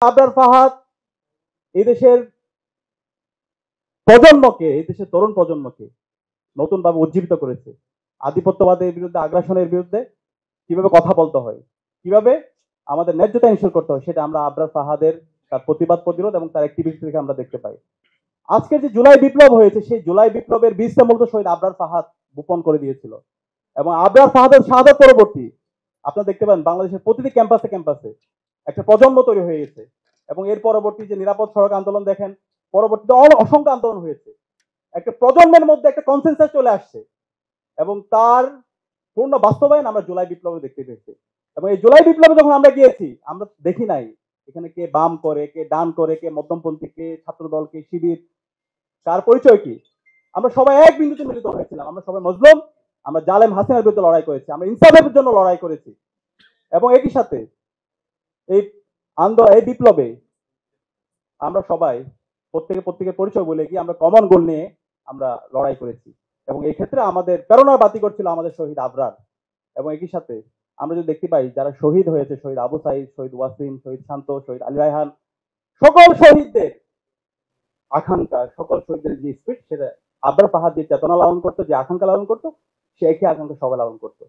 আবরার ফাহাদ এই দেশের প্রজন্মকে, এই দেশের তরুণ প্রজন্মকে নতুন ভাবে উজ্জীবিত করেছে। আধিপত্যবাদের বিরুদ্ধে, আগ্রাসনের বিরুদ্ধে কিভাবে কথা বলতে হয়, কিভাবে আমাদের ন্যায্যতা ইনশিওর করতে হয়, সেটা আমরা আবরার ফাহাদের তার প্রতিবাদ প্রতিরোধ এবং তার অ্যাক্টিভিটি থেকে আমরা দেখতে পাই। আজকের যে জুলাই বিপ্লব হয়েছে, সেই জুলাই বিপ্লবের বীজটা মূলত শহীদ আবরার ফাহাদ বপন করে দিয়েছিল। এবং আবরার ফাহাদের শাহাদাত পরবর্তী আপনারা দেখতে পান বাংলাদেশের প্রতিটি ক্যাম্পাসে ক্যাম্পাসে একটা প্রজন্ম তৈরি হয়ে গেছে। এবং এর পরবর্তী যে নিরাপদ সড়ক আন্দোলন দেখেন, পরবর্তীতে অসংখ্য আন্দোলন হয়েছে। একটা প্রজন্মের মধ্যে একটা কনসেনসাস চলে আসছে এবং তার পূর্ণ বাস্তবায়ন আমরা জুলাই বিপ্লবে দেখতে পেয়েছি। এবং এই জুলাই বিপ্লবে যখন আমরা গিয়েছি, আমরা দেখি নাই এখানে কে বাম করে, কে ডান করে, কে মধ্যমপন্থী, কে ছাত্রদল, কে শিবির, কার পরিচয় কি। আমরা সবাই এক বিন্দুতে মিলিত হয়েছিলাম। আমরা সবাই মজলুম, আমরা জালেম হাসিনার বিরুদ্ধে লড়াই করেছি, আমরা ইনসাফের জন্য লড়াই করেছি। এবং একই সাথে এই এই বিপ্লবে আমরা সবাই প্রত্যেকের পরিচয় বলে গিয়ে আমরা কমন গোল নিয়ে আমরা লড়াই করেছি। এবং এই ক্ষেত্রে আমাদের প্রেরণার বাতি করছিল আমাদের শহীদ আবরার। এবং একই সাথে আমরা যদি দেখতে পাই যারা শহীদ হয়েছে, শহীদ আবু সাইদ, শহীদ ওয়াসিম, শহীদ শান্ত, শহীদ আলী রায়হান, সকল শহীদদের আকাঙ্ক্ষা, সকল শহীদদের যে স্পিরিট, সেটা আবরার ফাহাদ যে চেতনা লালন করতো, যে আকাঙ্ক্ষা লালন করতো, সে একই আকাঙ্ক্ষা সবাই লালন করতো।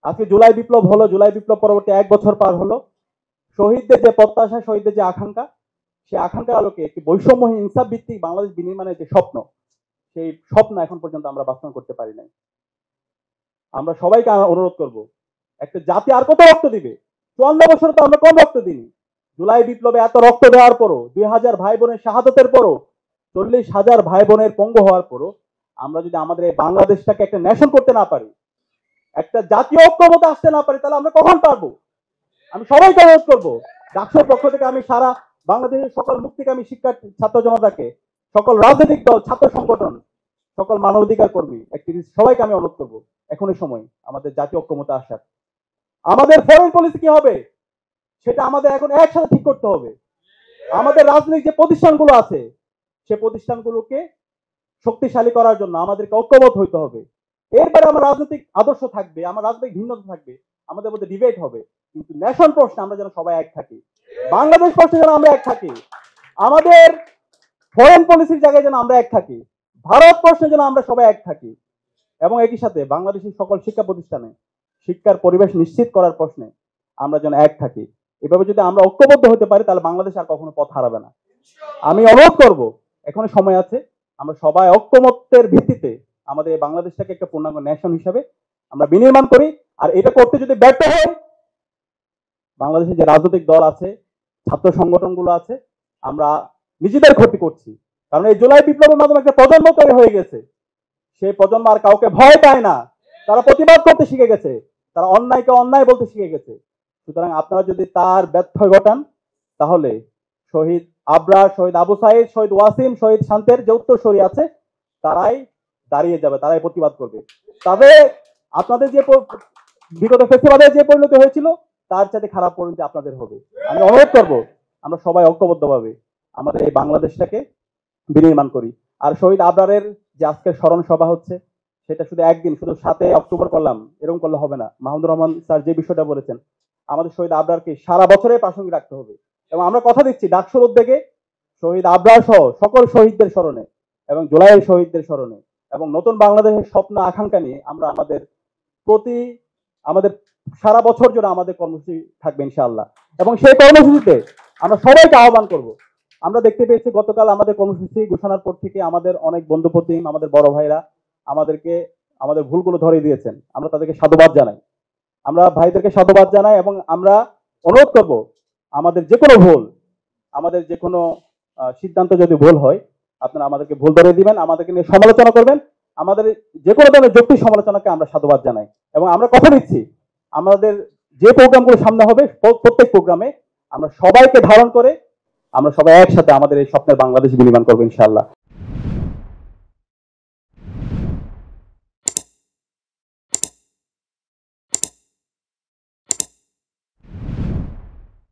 আজকে জুলাই বিপ্লব হলো, জুলাই বিপ্লব পরবর্তী 1 বছর পার হলো। শহীদদের যে প্রত্যাশা, শহীদদের যে আকাঙ্ক্ষা, সেই আকাঙ্ক্ষার আলোকে একটি বৈষম্যহীন ইনসাফ ভিত্তিক বাংলাদেশ বিনির্মাণের যে স্বপ্ন, সেই স্বপ্ন এখন পর্যন্ত আমরা বাস্তবায়ন করতে পারি নাই। আমরা সবাইকে অনুরোধ করব, একটা জাতি আর কত রক্ত দিবে? 54 বছরে তো আমরা কম রক্ত দিই। জুলাই বিপ্লবে এত রক্ত দেওয়ার পরও, 2000 ভাই বোনের শাহাদতের পরও, 40,000 ভাই বোনের পঙ্গু হওয়ার পরও আমরা যদি আমাদের এই বাংলাদেশটাকে একটা নেশন করতে না পারি, একটা জাতীয় ঐক্যমতে আসতে না পারি, তাহলে আমরা কখন পারবো? আমি সবাইকে অনুরোধ করবো, ডাকসুর পক্ষ থেকে আমি সারা বাংলাদেশের সকল মুক্তিকামী শিক্ষার্থী, ছাত্র জনতাকে, সকল রাজনৈতিক দল, ছাত্র সংগঠন, সকল মানবাধিকার কর্মী, অ্যাক্টিভিস্ট, সবাইকে আমি অনুরোধ করবো এখনই সময় আমাদের জাতীয় ঐক্যমতে আসার। আমাদের ফরেন পলিসি কি হবে সেটা আমাদের এখন একসাথে ঠিক করতে হবে। আমাদের রাজনৈতিক যে প্রতিষ্ঠানগুলো আছে, সে প্রতিষ্ঠানগুলোকে শক্তিশালী করার জন্য আমাদেরকে ঐক্যবদ্ধ হইতে হবে। এরপরে আমার রাজনৈতিক আদর্শ থাকবে, আমার রাজনৈতিক ভিন্নতা থাকবে, আমাদের মধ্যে ডিবেট হবে, কিন্তু ন্যাশন প্রশ্নে আমরা যেন সবাই এক থাকি, বাংলাদেশ প্রশ্নে যেন আমরা এক থাকি, আমাদের ফরেন পলিসির জায়গায় যেন আমরা এক থাকি, ভারত প্রশ্নে যেন আমরা সবাই এক থাকি। এবং একই সাথে বাংলাদেশের সকল শিক্ষা প্রতিষ্ঠানে শিক্ষার পরিবেশ নিশ্চিত করার প্রশ্নে আমরা যেন এক থাকি। এভাবে যদি আমরা ঐক্যবদ্ধ হতে পারি, তাহলে বাংলাদেশ আর কখনো পথ হারাবে না। আমি অনুরোধ করব, এখনো সময় আছে, আমরা সবাই ঐক্যমত্যের ভিত্তিতে আমাদের এই বাংলাদেশটাকে একটা পূর্ণাঙ্গ নেশন হিসাবে আমরা বিনির্মাণ করি। আর এটা করতে যদি ব্যর্থ হয়, বাংলাদেশে যে রাজনৈতিক দল আছে, ছাত্র সংগঠনগুলো আছে, আমরা নিজেদের ক্ষতি করছি। কারণ এই জুলাই বিপ্লবের মাধ্যমে একটা প্রজন্ম তৈরি হয়ে গেছে, সেই প্রজন্ম আর কাউকে ভয় পায় না, তারা প্রতিবাদ করতে শিখে গেছে, তারা অন্যায়কে অন্যায় বলতে শিখে গেছে। সুতরাং আপনারা যদি তার ব্যর্থ ঘটান, তাহলে শহীদ আবরার, শহীদ আবু সাইদ, শহীদ ওয়াসিম, শহীদ শান্তের যে উত্তরসূরি আছে, তারাই দাঁড়িয়ে যাবে, তারাই প্রতিবাদ করবে। তবে আপনাদের যে বিগত ফেস্টিভালে যে পরিণতি হয়েছিল, তার সাথে খারাপ পরিণতি আপনাদের হবে। আমি অনুরোধ করব, আমরা সবাই ঐক্যবদ্ধভাবে আমাদের এই বাংলাদেশটাকে বিনির্মাণ করি। আর শহীদ আবরারের যে আজকের স্মরণ সভা হচ্ছে, সেটা শুধু একদিন, শুধু 7 অক্টোবর করলাম এরকম করলে হবে না। মাহমুদুর রহমান স্যার যে বিষয়টা বলেছেন, আমাদের শহীদ আবরারকে সারা বছরে প্রাসঙ্গিক রাখতে হবে। এবং আমরা কথা দিচ্ছি, ডাকসুর উদ্যোগে শহীদ আবরার সহ সকল শহীদদের স্মরণে এবং জুলাইয়ের শহীদদের স্মরণে এবং নতুন বাংলাদেশের স্বপ্ন আকাঙ্ক্ষা নিয়ে আমরা আমাদের সারা বছর জুড়ে আমাদের কর্মসূচি থাকবে ইনশাআল্লাহ। এবং সেই কর্মসূচিতে আমরা সবাইকে আহ্বান করব। আমরা দেখতে পেয়েছি গতকাল আমাদের কর্মসূচি ঘোষণার পর থেকে আমাদের অনেক বন্ধুপ্রতিম, আমাদের বড় ভাইরা আমাদেরকে আমাদের ভুলগুলো ধরিয়ে দিয়েছেন। আমরা তাদেরকে সাধুবাদ জানাই, আমরা ভাইদেরকে সাধুবাদ জানাই। এবং আমরা অনুরোধ করব, আমাদের যে কোনো ভুল, আমাদের যে কোনো সিদ্ধান্ত যদি ভুল হয়, আপনারা আমাদেরকে ভুল ধরিয়ে দিবেন, আমাদেরকে নিয়ে সমালোচনা করবেন। আমাদের যে কোনো ধরনের যৌক্তিক সমালোচনাকে আমরা সাধুবাদ জানাই। এবং আমরা কথা দিচ্ছি, আমাদের যে প্রোগ্রামগুলো সামনে হবে, প্রত্যেক প্রোগ্রামে আমরা সবাইকে ধারণ করে আমরা সবাই একসাথে আমাদের এই স্বপ্নের বাংলাদেশ বিনির্মাণ করবো ইনশাআল্লাহ।